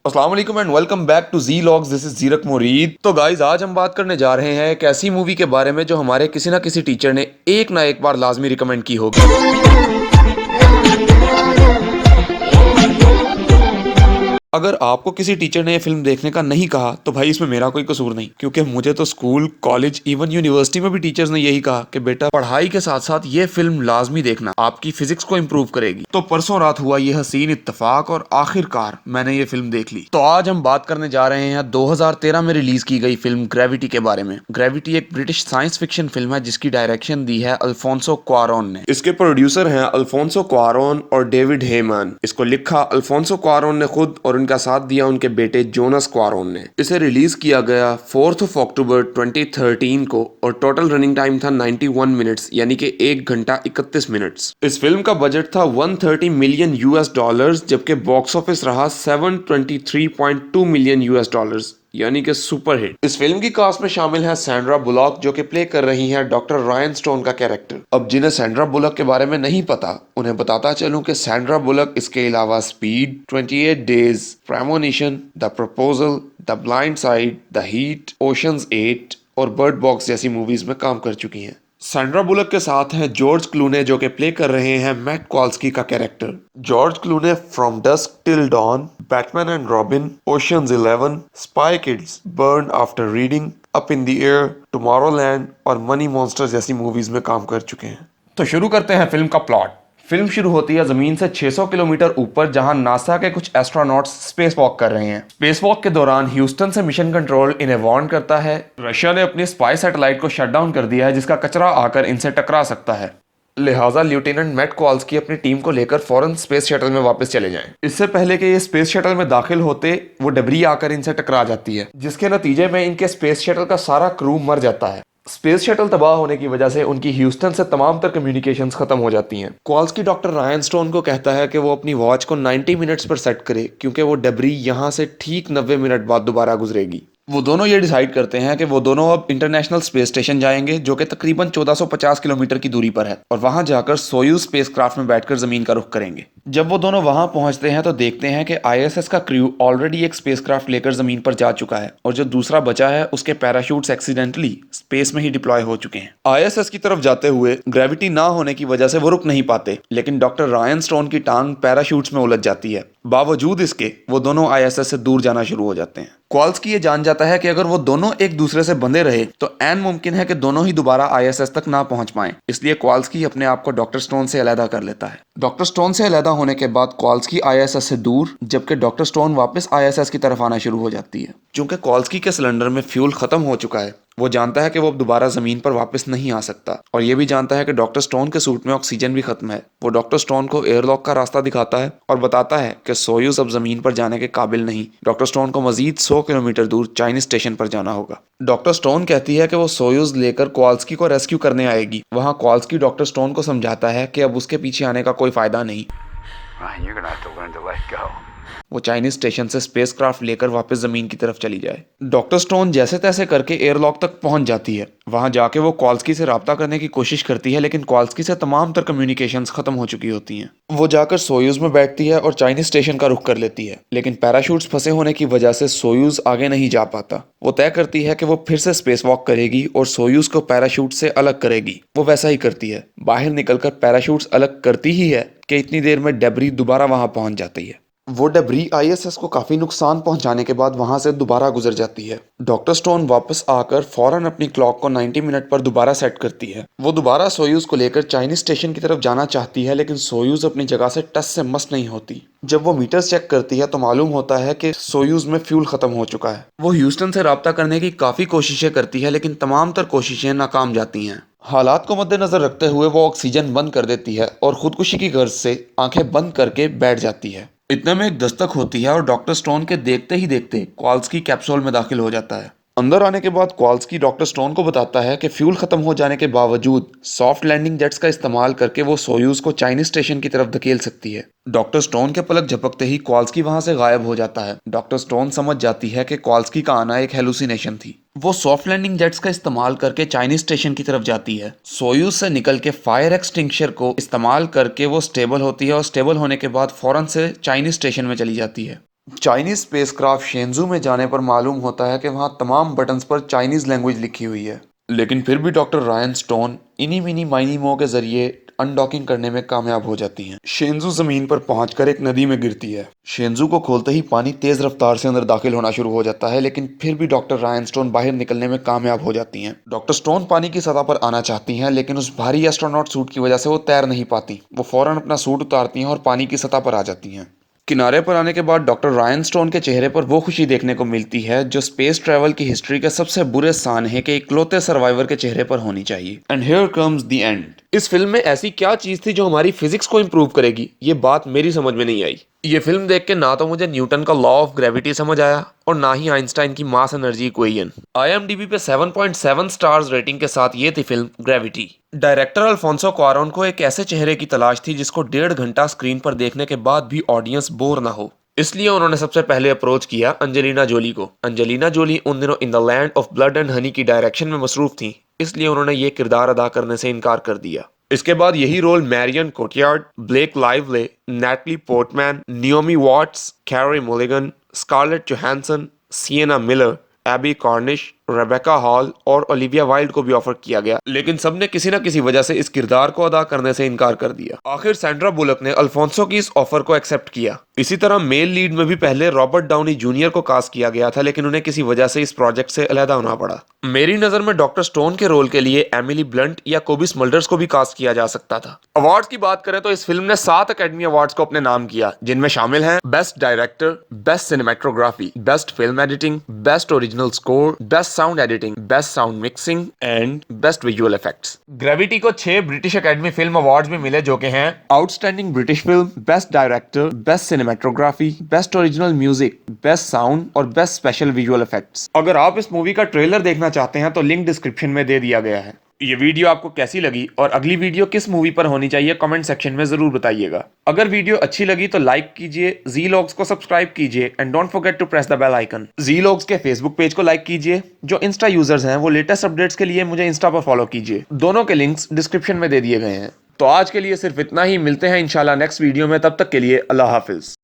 अस्सलाम वालेकुम and welcome back to G logs. This is Zeerak Murid. तो गाइज आज हम बात करने जा रहे हैं एक ऐसी मूवी के बारे में जो हमारे किसी ना किसी टीचर ने एक ना एक बार लाजमी रिकमेंड की होगी। अगर आपको किसी टीचर ने ये फिल्म देखने का नहीं कहा तो भाई इसमें मेरा कोई कसूर नहीं, क्योंकि मुझे तो स्कूल, कॉलेज, इवन यूनिवर्सिटी में भी टीचर्स ने यही कहा कि बेटा पढ़ाई के साथ साथ ये फिल्म लाजमी देखना, आपकी फिजिक्स को इम्प्रूव करेगी। तो परसों रात हुआ ये हसीन इत्तेफाक और आखिरकार मैंने ये फिल्म देख ली। तो आज हम बात करने जा रहे हैं 2013 में रिलीज की गई फिल्म ग्रेविटी के बारे में। ग्रेविटी एक ब्रिटिश साइंस फिक्शन फिल्म है जिसकी डायरेक्शन दी है अल्फोंसो क्वारोन ने। इसके प्रोड्यूसर हैं अल्फोंसो क्वारोन और डेविड हेमन। इसको लिखा अल्फोंसो क्वारोन ने खुद और उनका साथ दिया उनके बेटे जोनस क्वारोन ने। इसे रिलीज किया गया 4 अक्टूबर 2013 को और टोटल रनिंग टाइम था 91 मिनट्स, यानी कि 1 घंटा 31 मिनट्स। इस फिल्म का बजट था 130 मिलियन यूएस डॉलर्स, जबकि बॉक्स ऑफिस रहा 723.2 मिलियन यूएस डॉलर्स, यानी कि सुपर हिट। इस फिल्म की कास्ट में शामिल है सैंड्रा बुलॉक, जो कि प्ले कर रही हैं डॉक्टर रायन स्टोन का कैरेक्टर। अब जिन्हें सैंड्रा बुलॉक के बारे में नहीं पता उन्हें बताता चलूं कि सैंड्रा बुलॉक इसके अलावा speed, 28 days, premonition, the proposal, the blind side, the heat, oceans 8 और बर्ड बॉक्स जैसी मूवीज में काम कर चुकी हैं। सैंड्रा बुलक के साथ हैं जॉर्ज क्लूने, जो कि प्ले कर रहे हैं मैट कॉल्स्की का character. George Clooney from Dusk Till Dawn, Batman and Robin, Ocean's 11, Spy Kids, Burn After Reading, Up in the Air, Tomorrowland और मनी मॉन्स्टर जैसी मूवीज में काम कर चुके हैं। तो शुरू करते हैं फिल्म का प्लॉट। फिल्म शुरू होती है जमीन से 600 किलोमीटर ऊपर, जहां नासा के कुछ एस्ट्रोनॉट्स स्पेस वॉक कर रहे हैं। स्पेस वॉक के दौरान ह्यूस्टन से मिशन कंट्रोल इन्हें वार्न करता है रशिया ने अपनी स्पाई सैटेलाइट को शट डाउन कर दिया है, जिसका कचरा आकर इनसे टकरा सकता है। लिहाजा लेफ्टिनेंट मैट कॉल्स्की अपनी टीम को लेकर फौरन स्पेस शटल में वापस चले जाएं। इससे पहले कि ये स्पेस शटल में दाखिल होते वो डेब्री आकर इनसे टकरा जाती है, जिसके नतीजे में इनके स्पेस शटल का सारा क्रू मर जाता है। स्पेस शटल तबाह होने की वजह से उनकी ह्यूस्टन से तमाम तर कम्युनिकेशंस खत्म हो जाती हैं। कॉल्स्की डॉक्टर रायन स्टोन को कहता है कि वो अपनी वॉच को 90 मिनट्स पर सेट करे, क्योंकि वो डेब्री यहाँ से ठीक 90 मिनट बाद दोबारा गुजरेगी। वो दोनों ये डिसाइड करते हैं कि वो दोनों अब इंटरनेशनल स्पेस स्टेशन जाएंगे, जो कि तकरीबन 1450 किलोमीटर की दूरी पर है, और वहां जाकर सोयूज स्पेसक्राफ्ट में बैठकर जमीन का रुख करेंगे। जब वो दोनों वहां पहुंचते हैं तो देखते हैं कि आईएसएस का क्रू ऑलरेडी एक स्पेसक्राफ्ट लेकर जमीन पर जा चुका है, और जो दूसरा बचा है उसके पैराशूट्स एक्सीडेंटली स्पेस में ही डिप्लॉय हो चुके हैं। आईएसएस की तरफ जाते हुए ग्रेविटी ना होने की वजह से वो रुक नहीं पाते, लेकिन डॉक्टर रायन स्टोन की टांग पैराशूट्स में उलझ जाती है। बावजूद इसके वो दोनों आईएसएस से दूर जाना शुरू हो जाते हैं। कॉल्स्की ये जान जाता है कि अगर वो दोनों एक दूसरे से बंधे रहे तो ऐन मुमकिन है कि दोनों ही दोबारा आईएसएस तक ना पहुंच पाएं। इसलिए कॉल्स्की अपने आप को डॉक्टर स्टोन से अलहदा कर लेता है। डॉक्टर स्टोन से अलहदा होने के बाद कॉल्स्की आईएसएस से दूर, जबकि डॉक्टर स्टोन वापस आईएसएस की तरफ आना शुरू हो जाती है। चूंकि कॉल्स्की के सिलेंडर में फ्यूल खत्म हो चुका है, वो जानता है कि वो अब दोबारा जमीन पर वापस नहीं आ सकता, और ये भी जानता है कि डॉक्टर स्टोन के सूट में ऑक्सीजन भी खत्म है। वो डॉक्टर स्टोन को एयरलॉक का रास्ता दिखाता है और बताता है कि सोयूज अब जमीन पर जाने के काबिल नहीं। डॉक्टर स्टोन को मजीद 100 किलोमीटर दूर चाइनीज स्टेशन पर जाना होगा। डॉक्टर स्टोन कहती है कि वो सोयूज लेकर कॉल्स्की को रेस्क्यू करने आएगी। वहाँ कॉल्स्की डॉक्टर स्टोन को समझाता है कि अब उसके पीछे आने का कोई फायदा नहीं। वो चाइनीज स्टेशन से स्पेसक्राफ्ट लेकर वापस जमीन की तरफ चली जाए। डॉक्टर स्टोन जैसे तैसे करके एयरलॉक तक पहुंच जाती है। वहां जाके वो कॉल्स्की से राब्ता करने की कोशिश करती है, लेकिन कॉल्स्की से तमाम तर कम्युनिकेशंस खत्म हो चुकी होती हैं। वो जाकर सोयूज में बैठती है और चाइनीज स्टेशन का रुख कर लेती है, लेकिन पैराशूट्स फंसे होने की वजह से सोयूज आगे नहीं जा पाता। वो तय करती है कि वो फिर से स्पेस वॉक करेगी और सोयूज को पैराशूट से अलग करेगी। वो वैसा ही करती है। बाहर निकलकर पैराशूट्स अलग करती ही है कि इतनी देर में डेब्री दोबारा वहां पहुंच जाती है। वो डेब्री आईएसएस को काफी नुकसान पहुंचाने के बाद वहां से दोबारा गुजर जाती है। डॉक्टर स्टोन वापस आकर फौरन अपनी क्लॉक को 90 मिनट पर दोबारा सेट करती है। वो दोबारा सोयूज को लेकर चाइनीज स्टेशन की तरफ जाना चाहती है, लेकिन सोयूज अपनी जगह से टस से मस नहीं होती। जब वो मीटर्स चेक करती है तो मालूम होता है कि सोयूज में फ्यूल खत्म हो चुका है। वो ह्यूस्टन से राब्ता करने की काफी कोशिशें करती है, लेकिन तमाम तर कोशिशें नाकाम जाती हैं। हालात को मद्देनजर रखते हुए वो ऑक्सीजन बंद कर देती है और खुदकुशी की गर्ज से आंखें बंद करके बैठ जाती है। इतने में एक दस्तक होती है और डॉक्टर स्टोन के देखते ही देखते कॉल्स्की कैप्सूल में दाखिल हो जाता है। अंदर आने के बाद कॉल्स्की डॉक्टर स्टोन को बताता है कि फ्यूल खत्म हो जाने के बावजूद सॉफ्ट लैंडिंग जेट्स का इस्तेमाल करके वो सोयूज को चाइनीज स्टेशन की तरफ धकेल सकती है। डॉक्टर स्टोन के पलक झपकते ही कॉल्स्की वहां से गायब हो जाता है। डॉक्टर स्टोन समझ जाती है कि कॉल्स्की का आना एक हेलुसिनेशन थी। वो सॉफ्ट लैंडिंग जेट्स का इस्तेमाल करके चाइनीज स्टेशन की तरफ जाती है। सोयूज से निकल के फायर एक्सटिंक्शर को इस्तेमाल करके वो स्टेबल होती है और स्टेबल होने के बाद फौरन से चाइनीज स्टेशन में चली जाती है। चाइनीज स्पेसक्राफ्ट शेंजू में जाने पर मालूम होता है कि वहाँ तमाम बटन्स पर चाइनीज लैंग्वेज लिखी हुई है, लेकिन फिर भी डॉक्टर रायन स्टोन इनी मिनी माइनी मो के जरिए अनडॉकिंग करने में कामयाब हो जाती हैं। शेंजू जमीन पर पहुंचकर एक नदी में गिरती है। शेंजू को खोलते ही पानी तेज रफ्तार से अंदर दाखिल होना शुरू हो जाता है, लेकिन फिर भी डॉक्टर रायन स्टोन बाहर निकलने में कामयाब हो जाती हैं। डॉक्टर स्टोन पानी की सतह पर आना चाहती हैं, लेकिन उस भारी एस्ट्रोनॉट सूट की वजह से वो तैर नहीं पाती। वो फौरन अपना सूट उतारती हैं और पानी की सतह पर आ जाती हैं। किनारे पर आने के बाद डॉक्टर रायन स्टोन के चेहरे पर वो खुशी देखने को मिलती है जो स्पेस ट्रैवल की हिस्ट्री के सबसे बुरे सान है कि इकलौते सर्वाइवर के चेहरे पर होनी चाहिए। And here comes the end. इस फिल्म में ऐसी क्या चीज थी जो हमारी फिजिक्स को इंप्रूव करेगी, ये बात मेरी समझ में नहीं आई। ये फिल्म देख के ना तो मुझे न्यूटन का लॉ ऑफ ग्रेविटी समझ आया और ना ही आइंस्टाइन की मास एनर्जी इक्वेशन। IMDb पे 7.7 स्टार्स रेटिंग के साथ ये थी फिल्म ग्रेविटी। डायरेक्टर अल्फोंसो क्वारोन को एक ऐसे चेहरे की तलाश थी जिसको 1.5 घंटा स्क्रीन पर देखने के बाद भी ऑडियंस बोर ना हो, इसलिए उन्होंने सबसे पहले अप्रोच किया अंजेलिना जोली को। अंजेलिना जोली उन दिनों in the land of blood and honey की डायरेक्शन में मसरूफ थी, इसलिए उन्होंने ये किरदार अदा करने से इनकार कर दिया। इसके बाद यही role Marion Cotillard, Blake Lively, Natalie Portman, Naomi Watts, Carey Mulligan, Scarlett Johansson, Sienna Miller, Abbie Cornish, Rebecca Hall और ओलिविया वाइल्ड को भी ऑफर किया गया, लेकिन सबने किसी न किसी वजह से इस किरदार को अदा करने से इनकार कर दिया। आखिर सैंड्रा बुलक ने अल्फोंसो की इस ऑफर को एक्सेप्ट किया। इसी तरह मेल लीड में भी पहले रॉबर्ट डाउनी जूनियर को कास्ट किया गया था, लेकिन उन्हें किसी वजह से इस प्रोजेक्ट से अलहदा होना पड़ा। मेरी नजर में डॉक्टर स्टोन के रोल के लिए एमिली ब्लंट या कोबी स्मल्डर्स को भी कास्ट किया जा सकता था। अवार्ड्स की बात करें तो इस फिल्म ने 7 अकेडमी अवार्ड्स को अपने नाम किया, जिनमें शामिल हैं best director, best cinematography, best film editing, best original score, best sound editing, best sound mixing and best visual effects. Gravity को 6 ब्रिटिश अकेडमी फिल्म अवार्ड्स भी मिले, जो कि हैं outstanding British film, best director, best cinematography, best original music, best sound और best special visual effects. अगर आप इस मूवी का ट्रेलर देखना चाहते हैं तो लिंक डिस्क्रिप्शन में दे दिया गया है। ये वीडियो आपको कैसी लगी और अगली वीडियो किस मूवी पर होनी चाहिए कमेंट सेक्शन में जरूर बताइएगा। अगर वीडियो अच्छी लगी तो लाइक कीजिए, ज़ीलॉग्स को सब्सक्राइब कीजिए and don't forget to press the bell icon. ज़ीलॉग्स के फेसबुक पेज को लाइक कीजिए। जो इंस्टा यूजर्स हैं वो लेटेस्ट अपडेट्स के लिए मुझे इंस्टा पर फॉलो कीजिए। दोनों के लिंक्स डिस्क्रिप्शन में दे दिए गए हैं। तो आज के लिए सिर्फ इतना ही, मिलते हैं इंशाल्लाह नेक्स्ट वीडियो में। तब तक के लिए अल्लाह हाफिज।